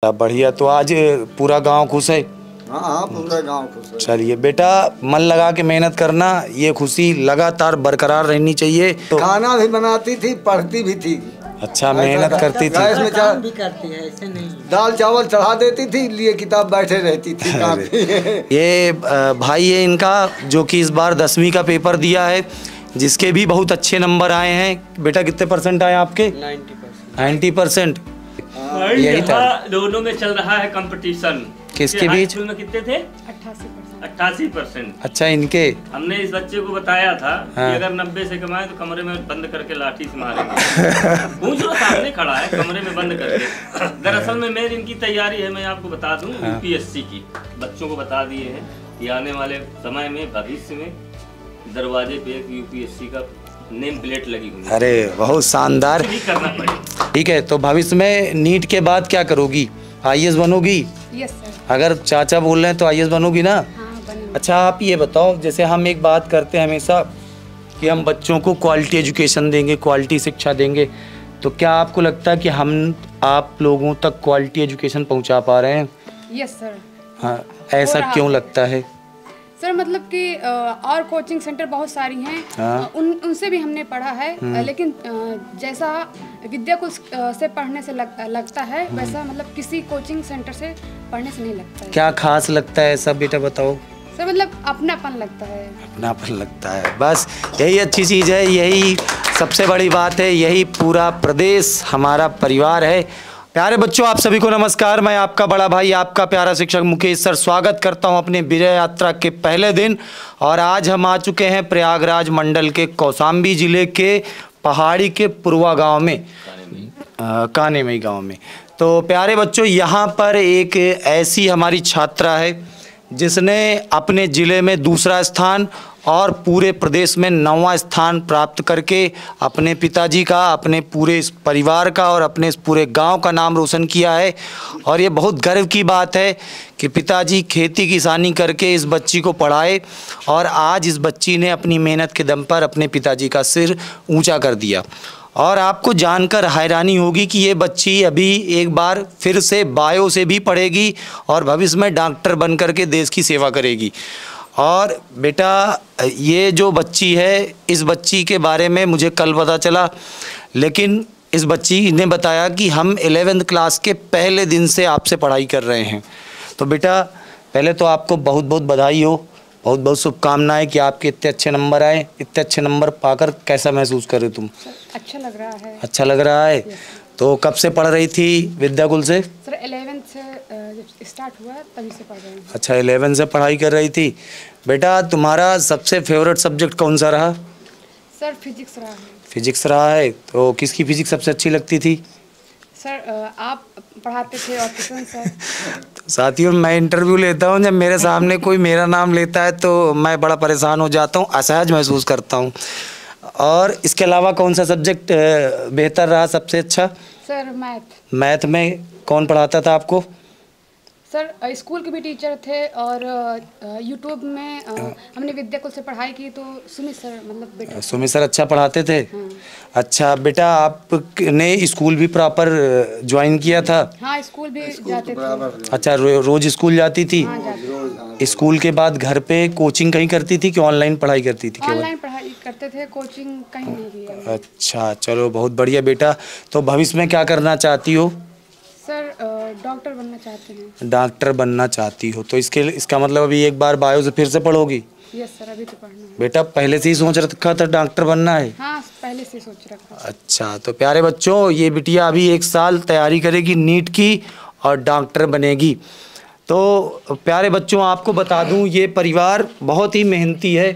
बढ़िया। तो आज पूरा गांव खुश है? हाँ हाँ, पूरा गांव खुश है। चलिए बेटा, मन लगा के मेहनत करना, ये खुशी लगातार बरकरार रहनी चाहिए। तो खाना भी बनाती थी, पढ़ती भी थी। अच्छा, मेहनत करती थी। गैस में काम भी करती है, ऐसे नहीं। दाल चावल चढ़ा देती थी, लिए किताब बैठे रहती थी काफी। ये भाई है इनका, जो कि इस बार 10वीं का पेपर दिया है, जिसके भी बहुत अच्छे नंबर आए हैं। बेटा कितने परसेंट आए आपके? 90%। यही था। दोनों में चल रहा है कंपटीशन। किसके बीच? में कितने थे? 88%। अच्छा, इनके हमने इस बच्चे को बताया था हाँ। कि अगर 90 से कमाए तो कमरे में बंद करके लाठी से मारेंगे। पूछ लो, सामने खड़ा है, कमरे में बंद करके। दरअसल में मेरी इनकी तैयारी है, मैं आपको बता दूं, यूपीएससी की। बच्चों को बता दिए हैं कि आने वाले समय में, भविष्य में दरवाजे पे एक यूपीएससी का नेम प्लेट लगी हुई है। अरे बहुत शानदार। भी करना पड़ेगा। ठीक है, तो भविष्य में नीट के बाद क्या करोगी? आईएएस बनोगी? Yes sir. अगर चाचा बोल रहे हैं तो आईएएस बनोगी ना? हाँ, बनूंगी। अच्छा, आप ये बताओ, जैसे हम एक बात करते हैं हमेशा कि हम बच्चों को क्वालिटी एजुकेशन देंगे, क्वालिटी शिक्षा देंगे, तो क्या आपको लगता है कि हम आप लोगों तक क्वालिटी एजुकेशन पहुंचा पा रहे हैं? Yes sir. हाँ, ऐसा क्यों लगता है? सर मतलब कि और कोचिंग सेंटर बहुत सारी हैं। हाँ। उनसे भी हमने पढ़ा है, लेकिन जैसा विद्याकुल से पढ़ने से लगता है, वैसा मतलब किसी कोचिंग सेंटर से पढ़ने से नहीं लगता है। क्या खास लगता है सब बेटा बताओ? सर मतलब अपनापन लगता है। अपनापन लगता है, बस यही अच्छी चीज़ है, यही सबसे बड़ी बात है, यही पूरा प्रदेश हमारा परिवार है। प्यारे बच्चों, आप सभी को नमस्कार। मैं आपका बड़ा भाई, आपका प्यारा शिक्षक मुकेश सर स्वागत करता हूं अपने विजय यात्रा के पहले दिन। और आज हम आ चुके हैं प्रयागराज मंडल के कौशाम्बी जिले के पहाड़ी के पुरवा गांव में, कानेमई गांव में। तो प्यारे बच्चों, यहां पर एक ऐसी हमारी छात्रा है जिसने अपने ज़िले में दूसरा स्थान और पूरे प्रदेश में 9वां स्थान प्राप्त करके अपने पिताजी का, अपने पूरे इस परिवार का और अपने इस पूरे गांव का नाम रोशन किया है। और ये बहुत गर्व की बात है कि पिताजी खेती किसानी करके इस बच्ची को पढ़ाए और आज इस बच्ची ने अपनी मेहनत के दम पर अपने पिताजी का सिर ऊंचा कर दिया। और आपको जानकर हैरानी होगी कि ये बच्ची अभी एक बार फिर से बायो से भी पढ़ेगी और भविष्य में डॉक्टर बन करके देश की सेवा करेगी। और बेटा, ये जो बच्ची है, इस बच्ची के बारे में मुझे कल पता चला, लेकिन इस बच्ची ने बताया कि हम 11th क्लास के पहले दिन से आपसे पढ़ाई कर रहे हैं। तो बेटा, पहले तो आपको बहुत बहुत बधाई हो, बहुत बहुत शुभकामनाएं कि आपके इतने अच्छे नंबर आए। इतने अच्छे नंबर पाकर कैसा महसूस कर रहे हो तुम? अच्छा लग रहा है। अच्छा लग रहा है। तो कब से पढ़ रही थी विद्याकुल से? सर 11th से जब स्टार्ट हुआ तभी से पढ़ रहे हैं। अच्छा, 11 से पढ़ाई कर रही थी। बेटा, तुम्हारा सबसे फेवरेट सब्जेक्ट कौन सा रहा? सर फिजिक्स रहा है। फिजिक्स रहा है। तो किसकी फिजिक्स सबसे अच्छी लगती थी? सर आप पढ़ाते थे और किशन सर। तो साथियों, मैं इंटरव्यू लेता हूँ, जब मेरे सामने कोई मेरा नाम लेता है तो मैं बड़ा परेशान हो जाता हूँ, असहज महसूस करता हूँ। और इसके अलावा कौन सा सब्जेक्ट बेहतर रहा, सबसे अच्छा? Sir math. मैथ में कौन पढ़ाता था आपको? सर स्कूल के भी टीचर थे और यूट्यूब में हमने विद्याकुल से पढ़ाई की तो सुमित सर मतलब बेटा। सुमित सर अच्छा पढ़ाते थे? हाँ। अच्छा बेटा, आपने स्कूल भी प्रॉपर ज्वाइन किया था? हाँ, स्कूल भी जाते थे। अच्छा, रोज स्कूल जाती थी? हाँ, जाते। स्कूल के बाद घर पे कोचिंग कहीं करती थी कि ऑनलाइन पढ़ाई करती थी? ऑनलाइन पढ़ाई करते थे, कोचिंग कहीं नहीं किया। अच्छा, चलो बहुत बढ़िया बेटा। तो भविष्य में क्या करना चाहती हो? सर डॉक्टर बनना चाहते हैं। डॉक्टर बनना चाहती हो, तो इसका मतलब अभी एक बार बायो से फिर से पढ़ोगी? यस सर, अभी तो पढ़ना है। बेटा, पहले से ही सोच रखा था डॉक्टर बनना है? हाँ, पहले से सोच रखा। अच्छा, तो प्यारे बच्चों, ये बिटिया अभी 1 साल तैयारी करेगी नीट की और डॉक्टर बनेगी। तो प्यारे बच्चों, आपको बता दूं, ये परिवार बहुत ही मेहनती है।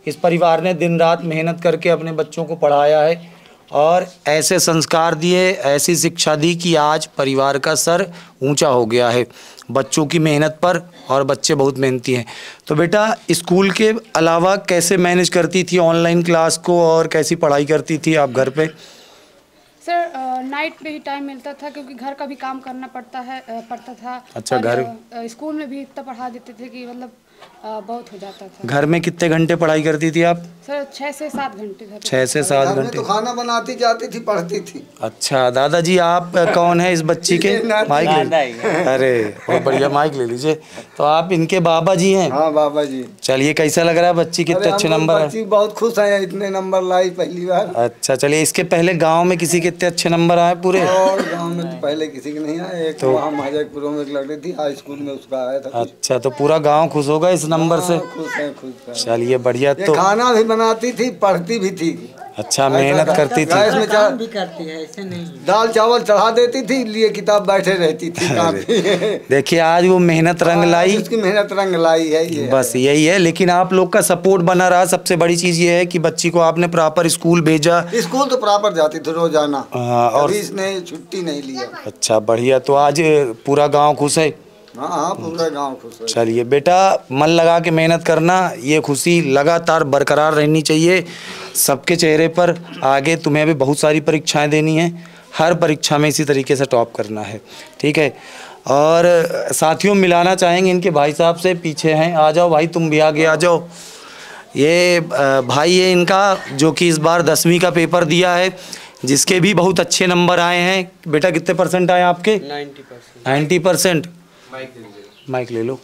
इस परिवार ने दिन रात मेहनत करके अपने बच्चों को पढ़ाया है और ऐसे संस्कार दिए, ऐसी शिक्षा दी कि आज परिवार का सर ऊंचा हो गया है बच्चों की मेहनत पर, और बच्चे बहुत मेहनती हैं। तो बेटा, स्कूल के अलावा कैसे मैनेज करती थी ऑनलाइन क्लास को और कैसी पढ़ाई करती थी आप घर पे? सर नाइट में ही टाइम मिलता था क्योंकि घर का भी काम करना पड़ता था। अच्छा, और, घर स्कूल में भी इतना पढ़ा देते थे कि मतलब बहुत हो जाता था। घर में कितने घंटे पढ़ाई करती थी आप? सर 6 से 7 घंटे घर पे। 6 से 7 घर में घंटे। तो खाना बनाती जाती थी, पढ़ती थी। अच्छा दादाजी, आप कौन है इस बच्ची के? माइक ले, अरे बहुत बढ़िया, माइक ले लीजिए। तो आप इनके बाबा जी हैं? हाँ बाबा जी। चलिए, कैसा लग रहा है बच्ची, कितने अच्छे नंबर बच्ची बहुत खुश है, इतने नंबर लाई पहली बार। अच्छा चलिए, इसके पहले गांव में किसी के इतने अच्छे नंबर आए पूरे? और गांव में तो पहले किसी के नहीं आए। एक तो वहाँ महाजगपुर में एक लड़की थी, हाई स्कूल में उसका आया था। अच्छा, तो पूरा गांव खुश होगा इस नंबर से? खुश है, खुश है। चलिए बढ़िया। ये तो खाना भी बनाती थी, पढ़ती भी थी। अच्छा, मेहनत करती थी। गैस में काम भी करती है, ऐसे नहीं। दाल चावल चढ़ा देती थी, लिए किताब बैठे रहती थी काफी। देखिए, आज वो मेहनत रंग लाई, उसकी मेहनत रंग लाई है ये। बस यही है। लेकिन आप लोग का सपोर्ट बना रहा। सबसे बड़ी चीज ये है कि बच्ची को आपने प्रॉपर स्कूल भेजा। स्कूल तो प्रॉपर जाती थी रोजाना। और कभी इसने छुट्टी नहीं लिया। अच्छा बढ़िया। तो आज पूरा गांव खुश है? हाँ हाँ, पूरा गांव खुश है। चलिए बेटा, मन लगा के मेहनत करना, ये खुशी लगातार बरकरार रहनी चाहिए सबके चेहरे पर। आगे तुम्हें भी बहुत सारी परीक्षाएं देनी हैं, हर परीक्षा में इसी तरीके से टॉप करना है, ठीक है। और साथियों, मिलाना चाहेंगे इनके भाई साहब से, पीछे हैं, आ जाओ भाई, तुम भी आगे आ जाओ। ये भाई है इनका, जो कि इस बार 10वीं का पेपर दिया है, जिसके भी बहुत अच्छे नंबर आए हैं। बेटा कितने परसेंट आए आपके? 90%। माइक ले लो,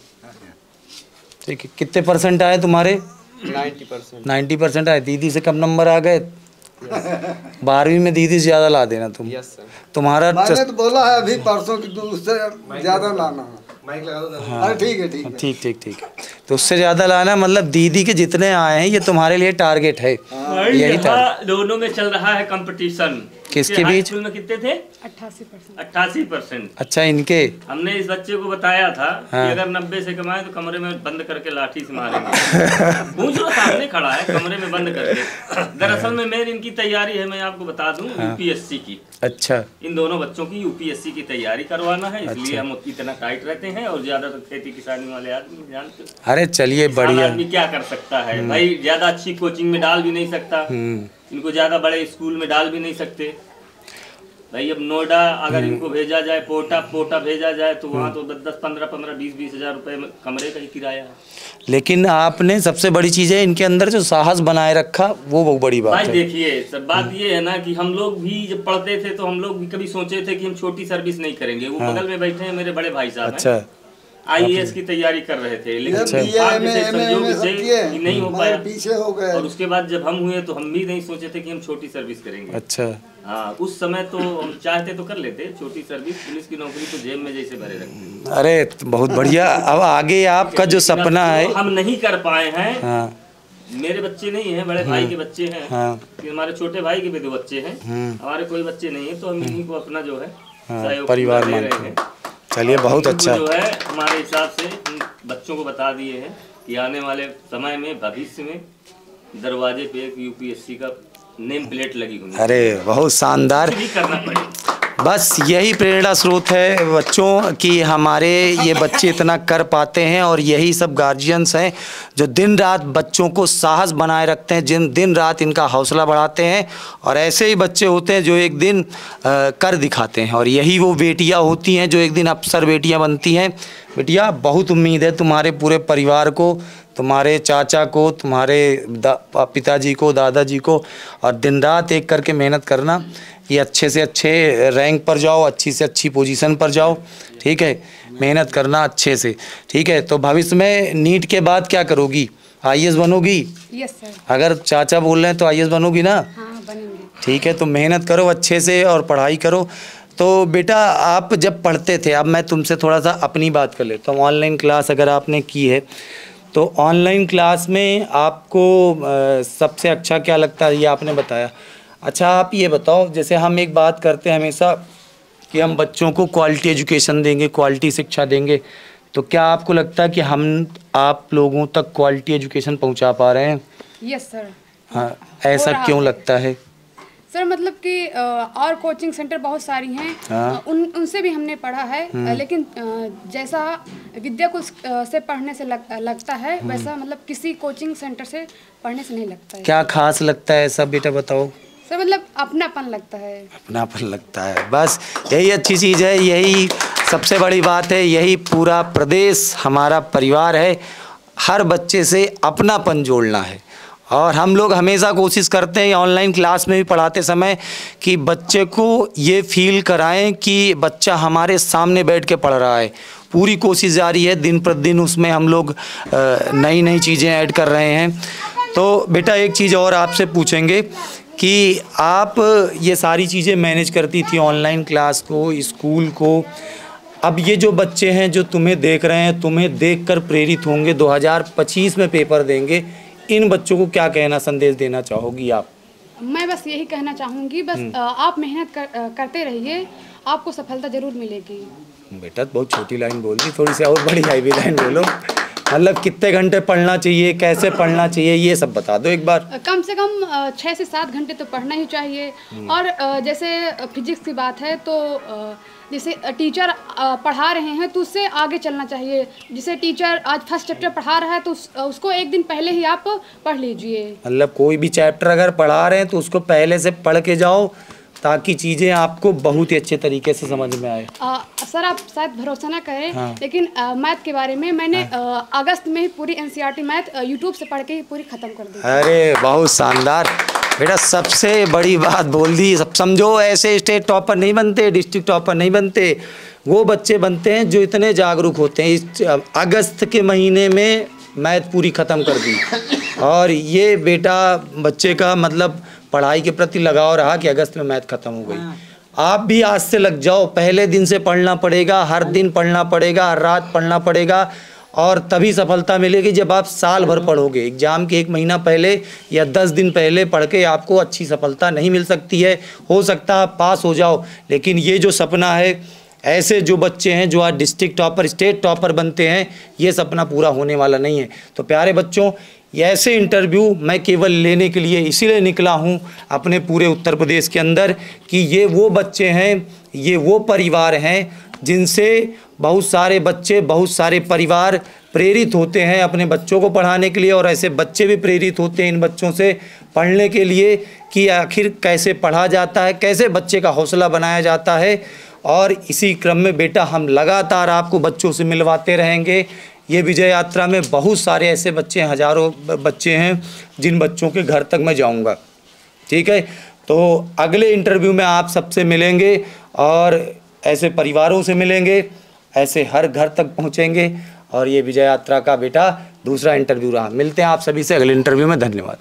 ठीक है। कितने परसेंट आए तुम्हारे? 90% आए। दीदी से कम नंबर आ गए? 12वीं में दीदी से ज़्यादा ला देना तुम। तुम्हारा मैंने तो बोला है अभी परसों की, उससे ज्यादा लाना। हाँ ठीक है, ठीक है, ठीक है। तो उससे ज़्यादा लाना, मतलब दीदी के जितने आए हैं ये तुम्हारे लिए टारगेट है। यही टारगेट। दोनों में चल रहा है कंपटीशन। किसके बीच? स्कूल में कितने थे? 88%। 88%। अच्छा, इनके हमने इस बच्चे को बताया था हाँ। कि अगर 90 से कमाए तो कमरे में बंद करके लाठी से मारेंगे। पूछ लो, सामने खड़ा है, कमरे में बंद करके। दरअसल में मेरी इनकी तैयारी है, मैं आपको बता दूं, यूपीएससी की। अच्छा, इन दोनों बच्चों की यूपीएससी की तैयारी करवाना है, इसलिए हम इतना टाइट रहते हैं। और ज्यादातर खेती किसानी वाले आदमी जानते, अरे चलिए किसान बढ़िया। आदमी क्या कर सकता है भाई, ज्यादा अच्छी कोचिंग में डाल भी नहीं सकता, इनको ज्यादा बड़े स्कूल में डाल भी नहीं सकते भाई। अब नोएडा अगर इनको भेजा जाए, पोटा भेजा जाए, तो वहाँ तो 10, 15, 20 हजार रुपए कमरे का ही किराया है। लेकिन आपने सबसे बड़ी चीज़ है इनके अंदर जो साहस बनाए रखा, वो बहुत बड़ी बात भाई है। देखिए सब बात ये है ना कि हम लोग भी जब पढ़ते थे तो हम लोग भी कभी सोचे थे कि हम छोटी सर्विस नहीं करेंगे। वो बगल में बैठे हैं मेरे बड़े भाई साहब, अच्छा, IAS की तैयारी कर रहे थे, लेकिन अच्छा। भाग्य से संयोग से कि नहीं हो पाया। पीछे हो गए। और उसके बाद जब हम हुए तो हम भी नहीं सोचे थे कि हम छोटी सर्विस करेंगे। अच्छा। हाँ, उस समय तो हम चाहते तो कर लेते छोटी सर्विस, पुलिस की नौकरी तो जेब में जैसे भरे रखते। अरे बहुत बढ़िया। अब आगे आपका जो सपना है, हम नहीं कर पाए हैं। हाँ, मेरे बच्चे नहीं हैं, बड़े भाई के बच्चे हैं। हाँ, कि हमारे छोटे भाई के भी 2 बच्चे हैं, हमारे कोई बच्चे नहीं है, तो हम इन्हीं को अपना जो है सहयोग परिवार दे रहे मानते हैं। चलिए बहुत इनको अच्छा। जो है हमारे हिसाब से इन बच्चों को बता दिए हैं कि आने वाले समय में, भविष्य में दरवाजे पे एक यूपीएससी का नेम प्लेट लगी हुई है। अरे बहुत शानदार। कुछ भी करना पड़ेगा। बस यही प्रेरणा स्रोत है बच्चों कि हमारे ये बच्चे इतना कर पाते हैं। और यही सब गार्जियंस हैं जो दिन रात बच्चों को साहस बनाए रखते हैं, जिन दिन रात इनका हौसला बढ़ाते हैं। और ऐसे ही बच्चे होते हैं जो एक दिन कर दिखाते हैं। और यही वो बेटियां होती हैं जो एक दिन अफसर बेटियां बनती हैं। बेटिया, बहुत उम्मीद है तुम्हारे पूरे परिवार को, तुम्हारे चाचा को, तुम्हारे पिताजी को, दादाजी को। और दिन रात एक करके मेहनत करना, ये अच्छे से अच्छे रैंक पर जाओ, अच्छी से अच्छी पोजीशन पर जाओ, ठीक है। मेहनत करना अच्छे से, ठीक है। तो भविष्य में नीट के बाद क्या करोगी? IAS बनोगी? Yes sir. अगर चाचा बोल रहे हैं तो IAS बनोगी ना? हाँ बनेंगे। ठीक है, तो मेहनत करो अच्छे से और पढ़ाई करो। तो बेटा, आप जब पढ़ते थे, अब मैं तुमसे थोड़ा सा अपनी बात कर लेता हूँ। ऑनलाइन क्लास अगर आपने की है, तो ऑनलाइन क्लास में आपको सबसे अच्छा क्या लगता है, ये आपने बताया। अच्छा, आप ये बताओ, जैसे हम एक बात करते हैं हमेशा कि हम बच्चों को क्वालिटी एजुकेशन देंगे, क्वालिटी शिक्षा देंगे, तो क्या आपको लगता है कि हम आप लोगों तक क्वालिटी एजुकेशन पहुंचा पा रहे हैं? Yes sir. हाँ, ऐसा क्यों लगता है? सर मतलब कि और कोचिंग सेंटर बहुत सारी हैं, हाँ। उनसे भी हमने पढ़ा है, लेकिन जैसा विद्या को से पढ़ने से लगता है, वैसा मतलब किसी कोचिंग सेंटर से पढ़ने से नहीं लगता है। क्या खास लगता है ऐसा बेटा, बताओ। सर मतलब अपनापन लगता है। अपनापन लगता है, बस यही अच्छी चीज़ है, यही सबसे बड़ी बात है। यही पूरा प्रदेश हमारा परिवार है, हर बच्चे से अपनापन जोड़ना है। और हम लोग हमेशा कोशिश करते हैं ऑनलाइन क्लास में भी पढ़ाते समय कि बच्चे को ये फील कराएं कि बच्चा हमारे सामने बैठ के पढ़ रहा है। पूरी कोशिश जारी है, दिन प्रतिदिन उसमें हम लोग नई नई चीज़ें ऐड कर रहे हैं। तो बेटा एक चीज़ और आपसे पूछेंगे कि आप ये सारी चीज़ें मैनेज करती थी, ऑनलाइन क्लास को, स्कूल को। अब ये जो बच्चे हैं जो तुम्हें देख रहे हैं, तुम्हें देखकर प्रेरित होंगे, 2025 में पेपर देंगे, इन बच्चों को क्या कहना, संदेश देना चाहोगी आप? मैं बस यही कहना चाहूँगी, बस आप मेहनत करते रहिए, आपको सफलता ज़रूर मिलेगी। बेटा बहुत छोटी लाइन बोल दी, थोड़ी सी और बड़ी हैवी लाइन बोलो। मतलब कितने घंटे पढ़ना चाहिए, कैसे पढ़ना चाहिए, ये सब बता दो एक बार। कम से कम 6 से 7 घंटे तो पढ़ना ही चाहिए। और जैसे फिजिक्स की बात है तो जैसे टीचर पढ़ा रहे हैं तो उससे आगे चलना चाहिए। जैसे टीचर आज फर्स्ट चैप्टर पढ़ा रहा है तो उसको एक दिन पहले ही आप पढ़ लीजिए। मतलब कोई भी चैप्टर अगर पढ़ा रहे हैं तो उसको पहले से पढ़ के जाओ ताकि चीज़ें आपको बहुत ही अच्छे तरीके से समझ में आए। सर आप शायद भरोसा ना करें, हाँ। लेकिन मैथ के बारे में मैंने अगस्त में ही पूरी NCERT मैथ यूट्यूब से पढ़ के ही पूरी ख़त्म कर दी। अरे बहुत शानदार बेटा, सबसे बड़ी बात बोल दी। सब समझो, ऐसे स्टेट टॉपर नहीं बनते, डिस्ट्रिक्ट टॉपर नहीं बनते, वो बच्चे बनते हैं जो इतने जागरूक होते हैं। इस अगस्त के महीने में मैथ पूरी ख़त्म कर दी। और ये बेटा बच्चे का मतलब पढ़ाई के प्रति लगाव रहा कि अगस्त में मैथ ख़त्म हो गई। आप भी आज से लग जाओ, पहले दिन से पढ़ना पड़ेगा, हर दिन पढ़ना पड़ेगा, हर रात पढ़ना पड़ेगा, और तभी सफलता मिलेगी जब आप साल भर पढ़ोगे। एग्ज़ाम के 1 महीना पहले या 10 दिन पहले पढ़ के आपको अच्छी सफलता नहीं मिल सकती है। हो सकता है आप पास हो जाओ, लेकिन ये जो सपना है, ऐसे जो बच्चे हैं जो आज डिस्ट्रिक्ट टॉपर, स्टेट टॉपर बनते हैं, ये सपना पूरा होने वाला नहीं है। तो प्यारे बच्चों, ऐसे इंटरव्यू मैं केवल लेने के लिए इसीलिए निकला हूँ अपने पूरे उत्तर प्रदेश के अंदर कि ये वो बच्चे हैं, ये वो परिवार हैं जिनसे बहुत सारे बच्चे, बहुत सारे परिवार प्रेरित होते हैं अपने बच्चों को पढ़ाने के लिए। और ऐसे बच्चे भी प्रेरित होते हैं इन बच्चों से पढ़ने के लिए कि आखिर कैसे पढ़ा जाता है, कैसे बच्चे का हौसला बनाया जाता है। और इसी क्रम में बेटा हम लगातार आपको बच्चों से मिलवाते रहेंगे। ये विजय यात्रा में बहुत सारे ऐसे बच्चे, हज़ारों बच्चे हैं जिन बच्चों के घर तक मैं जाऊंगा। ठीक है, तो अगले इंटरव्यू में आप सबसे मिलेंगे और ऐसे परिवारों से मिलेंगे, ऐसे हर घर तक पहुंचेंगे। और ये विजय यात्रा का बेटा दूसरा इंटरव्यू रहा। मिलते हैं आप सभी से अगले इंटरव्यू में। धन्यवाद।